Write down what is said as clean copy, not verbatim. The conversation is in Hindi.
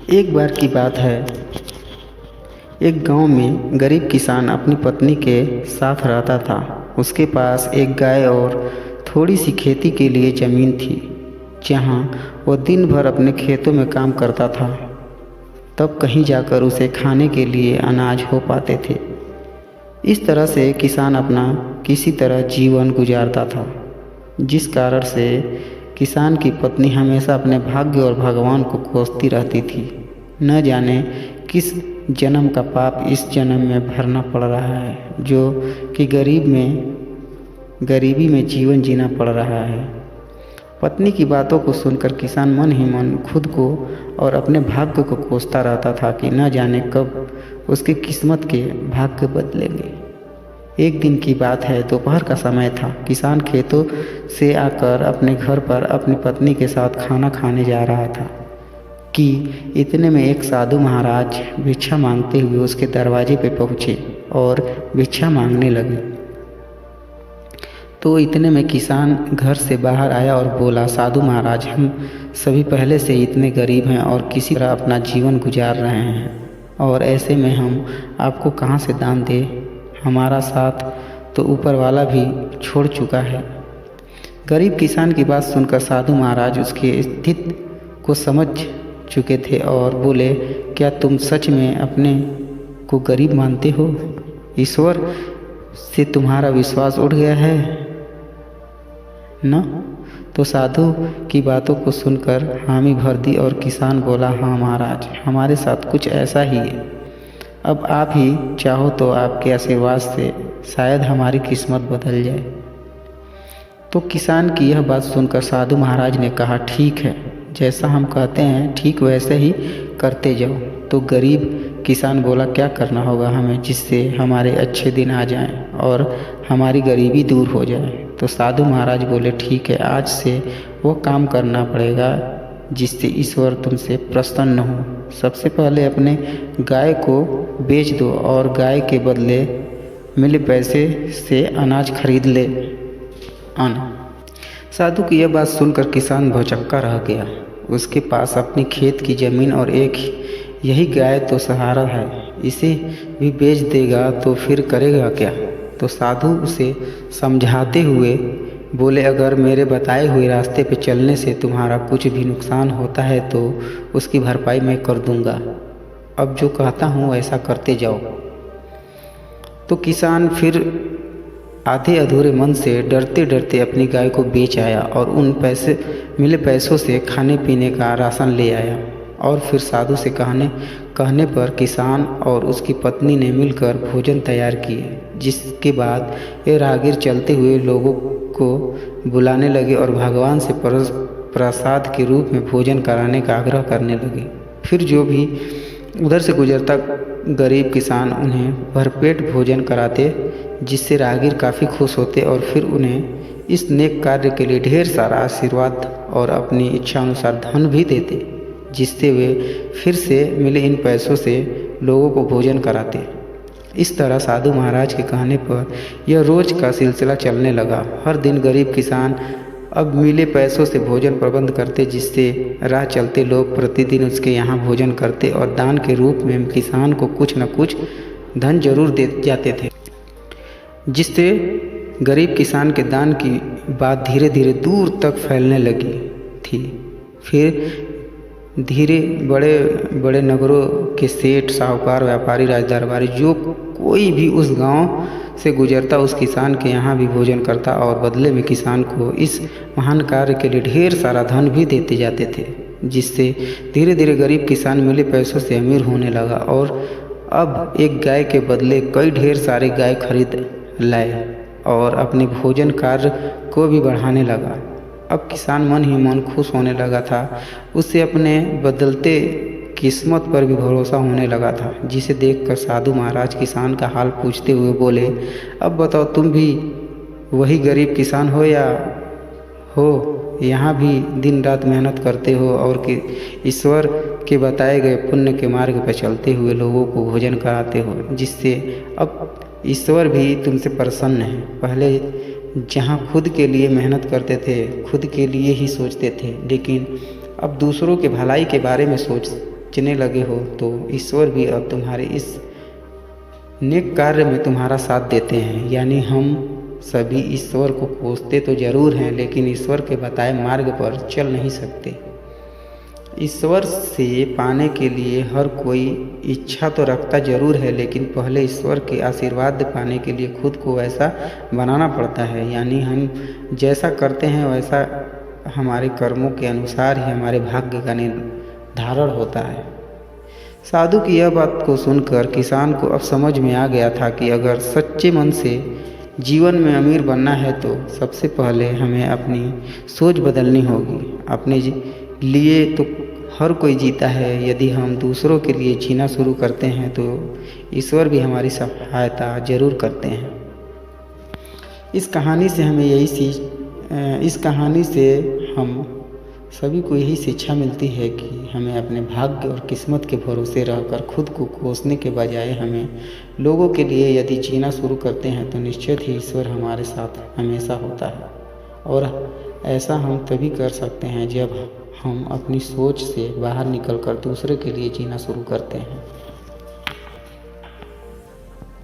एक बार की बात है, एक गांव में गरीब किसान अपनी पत्नी के साथ रहता था। उसके पास एक गाय और थोड़ी सी खेती के लिए ज़मीन थी, जहां वह दिन भर अपने खेतों में काम करता था। तब कहीं जाकर उसे खाने के लिए अनाज हो पाते थे। इस तरह से किसान अपना किसी तरह जीवन गुजारता था, जिस कारण से किसान की पत्नी हमेशा अपने भाग्य और भगवान को कोसती रहती थी। न जाने किस जन्म का पाप इस जन्म में भरना पड़ रहा है, जो कि गरीबी में जीवन जीना पड़ रहा है। पत्नी की बातों को सुनकर किसान मन ही मन खुद को और अपने भाग्य को कोसता रहता था कि न जाने कब उसकी किस्मत के भाग्य बदलेंगे। एक दिन की बात है, दोपहर का समय था। किसान खेतों से आकर अपने घर पर अपनी पत्नी के साथ खाना खाने जा रहा था कि इतने में एक साधु महाराज भिक्षा मांगते हुए उसके दरवाजे पे पहुँचे और भिक्षा मांगने लगे। तो इतने में किसान घर से बाहर आया और बोला, साधु महाराज, हम सभी पहले से इतने गरीब हैं और किसी तरह अपना जीवन गुजार रहे हैं, और ऐसे में हम आपको कहाँ से दान दें। हमारा साथ तो ऊपर वाला भी छोड़ चुका है। गरीब किसान की बात सुनकर साधु महाराज उसकी स्थिति को समझ चुके थे और बोले, क्या तुम सच में अपने को गरीब मानते हो? ईश्वर से तुम्हारा विश्वास उठ गया है न? तो साधु की बातों को सुनकर हामी भर दी और किसान बोला, हाँ महाराज, हमारे साथ कुछ ऐसा ही है। अब आप ही चाहो तो आपके आशीर्वाद से शायद हमारी किस्मत बदल जाए। तो किसान की यह बात सुनकर साधु महाराज ने कहा, ठीक है, जैसा हम कहते हैं ठीक वैसे ही करते जाओ। तो गरीब किसान बोला, क्या करना होगा हमें जिससे हमारे अच्छे दिन आ जाएं और हमारी गरीबी दूर हो जाए? तो साधु महाराज बोले, ठीक है, आज से वो काम करना पड़ेगा जिससे ईश्वर तुमसे प्रसन्न हो। सबसे पहले अपने गाय को बेच दो और गाय के बदले मिले पैसे से अनाज खरीद ले आना। साधु की यह बात सुनकर किसान भौचक्का रह गया। उसके पास अपनी खेत की ज़मीन और एक यही गाय तो सहारा है, इसे भी बेच देगा तो फिर करेगा क्या? तो साधु उसे समझाते हुए बोले, अगर मेरे बताए हुए रास्ते पे चलने से तुम्हारा कुछ भी नुकसान होता है तो उसकी भरपाई मैं कर दूंगा। अब जो कहता हूँ ऐसा करते जाओ। तो किसान फिर आधे अधूरे मन से डरते डरते अपनी गाय को बेच आया और उन मिले पैसों से खाने पीने का राशन ले आया। और फिर साधु से कहने पर किसान और उसकी पत्नी ने मिलकर भोजन तैयार किए, जिसके बाद ये राहगीर चलते हुए लोगों को बुलाने लगे और भगवान से प्रसाद के रूप में भोजन कराने का आग्रह करने लगे। फिर जो भी उधर से गुजरता गरीब किसान उन्हें भरपेट भोजन कराते, जिससे राहगीर काफ़ी खुश होते और फिर उन्हें इस नेक कार्य के लिए ढेर सारा आशीर्वाद और अपनी इच्छा अनुसार धन भी देते, जिससे वे फिर से मिले इन पैसों से लोगों को भोजन कराते। इस तरह साधु महाराज के कहने पर यह रोज़ का सिलसिला चलने लगा। हर दिन गरीब किसान अब मिले पैसों से भोजन प्रबंध करते, जिससे राह चलते लोग प्रतिदिन उसके यहाँ भोजन करते और दान के रूप में किसान को कुछ न कुछ धन जरूर दे जाते थे, जिससे गरीब किसान के दान की बात धीरे धीरे दूर तक फैलने लगी थी। फिर धीरे बड़े बड़े नगरों के सेठ, साहूकार, व्यापारी, राजदरबारी, जो कोई भी उस गांव से गुजरता उस किसान के यहाँ भी भोजन करता और बदले में किसान को इस महान कार्य के लिए ढेर सारा धन भी देते जाते थे, जिससे धीरे धीरे गरीब किसान मिले पैसों से अमीर होने लगा और अब एक गाय के बदले कई ढेर सारे गाय खरीद लाए और अपने भोजन कार्य को भी बढ़ाने लगा। अब किसान मन ही मन खुश होने लगा था। उससे अपने बदलते किस्मत पर भी भरोसा होने लगा था, जिसे देखकर साधु महाराज किसान का हाल पूछते हुए बोले, अब बताओ, तुम भी वही गरीब किसान हो या यहाँ भी दिन रात मेहनत करते हो और कि ईश्वर के बताए गए पुण्य के मार्ग पर चलते हुए लोगों को भोजन कराते हो, जिससे अब ईश्वर भी तुमसे प्रसन्न है। पहले जहाँ खुद के लिए मेहनत करते थे, खुद के लिए ही सोचते थे, लेकिन अब दूसरों के भलाई के बारे में सोचने लगे हो तो ईश्वर भी अब तुम्हारे इस नेक कार्य में तुम्हारा साथ देते हैं। यानी हम सभी ईश्वर को कोसते तो जरूर हैं, लेकिन ईश्वर के बताए मार्ग पर चल नहीं सकते। ईश्वर से पाने के लिए हर कोई इच्छा तो रखता जरूर है, लेकिन पहले ईश्वर के आशीर्वाद पाने के लिए खुद को वैसा बनाना पड़ता है। यानी हम जैसा करते हैं वैसा हमारे कर्मों के अनुसार ही हमारे भाग्य का निर्धारण होता है। साधु की यह बात को सुनकर किसान को अब समझ में आ गया था कि अगर सच्चे मन से जीवन में अमीर बनना है तो सबसे पहले हमें अपनी सोच बदलनी होगी। अपने लिए तो हर कोई जीता है, यदि हम दूसरों के लिए जीना शुरू करते हैं तो ईश्वर भी हमारी सहायता जरूर करते हैं। इस कहानी से हम सभी को यही शिक्षा मिलती है कि हमें अपने भाग्य और किस्मत के भरोसे रहकर खुद को कोसने के बजाय हमें लोगों के लिए यदि जीना शुरू करते हैं तो निश्चित ही ईश्वर हमारे साथ हमेशा होता है। और ऐसा हम तभी कर सकते हैं जब हम अपनी सोच से बाहर निकलकर दूसरे के लिए जीना शुरू करते हैं।